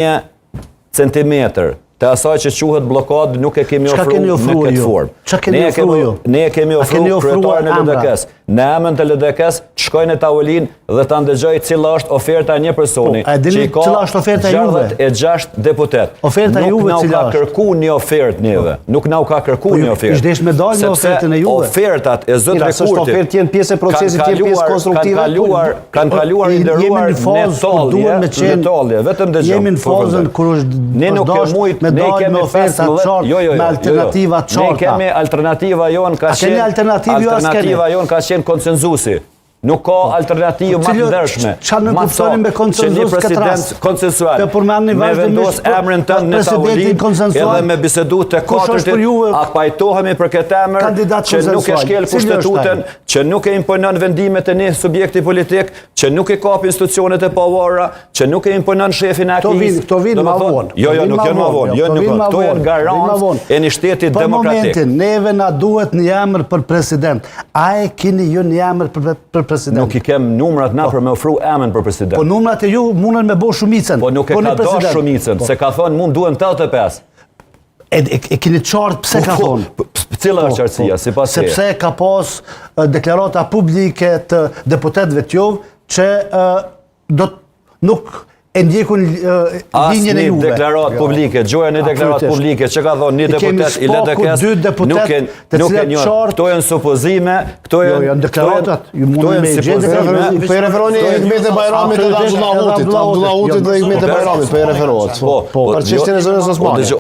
një centimetër të asaj që quhet blokadë nuk e kemi ofruar në këtë formë. Ne e kemi ofruar kryetarin e LDK-s. Në emën të LDK-s të shkojnë në tavolinë dhe ta ndëgjoj cila është oferta e një personi që i ka 66 deputet. Nuk na ka kërkuar një ofertë neve. Nuk na ka kërkuar një ofertë. Ishte me dalë në ofertën e juve. Ofertat e zot Rekurti. Ofertë janë pjesë e procesit, janë pjesë konstruktive. Kanë kaluar i nderuar në tallje. Vetëm dëgjoj. Jemi në fazën kur është ne kemi oferta të qarta, me alternativa të qarta. Ne kemi alternativa jonë ka qenë konsenzusi. Nuk ka alternativë më të ndershme. Çfarë nuk kuptoni me konsenzus këtë rast? Konsensual. Me vendos emrin tënd në tavolinë edhe me bisedu të katërt. A pajtohemi për këtë emër që nuk e shkel kushtetutën, që nuk e imponon vendimet e një subjekti politik, që nuk e kap institucionet e pavarura, që nuk e imponon shefin e AKI-s. Këto vinë më vonë. Jo, nuk janë më vonë. Këto janë garancë e një shteti demokratik. Për momentin, neve na duhet një emër për president. A e keni ju një emër për president? Nuk i kem numrat na për me ofru emën për president. Po numrat e ju mundën me bo shumicën. Po nuk e ka dash shumicën, se ka thonë mund duhen 85. E keni qartë pse ka thonë? Cila është qartësia, si pas sepse ka pas deklarata publike të deputetëve të juve që nuk e ndjekun linjën e juve. Asë një deklarat publike, gjoja një deklarat publike, që ka thonë një deputet i LDK-s, nuk e njërë. Këto e në supozime, këto e në deklaratat, ju mundë me gjendë. Për e referoni Hikmet e Bajramit edhe Abdullahutit dhe Hikmet e Bajramit, për e referohet. Për çështjen e zonës Osmani.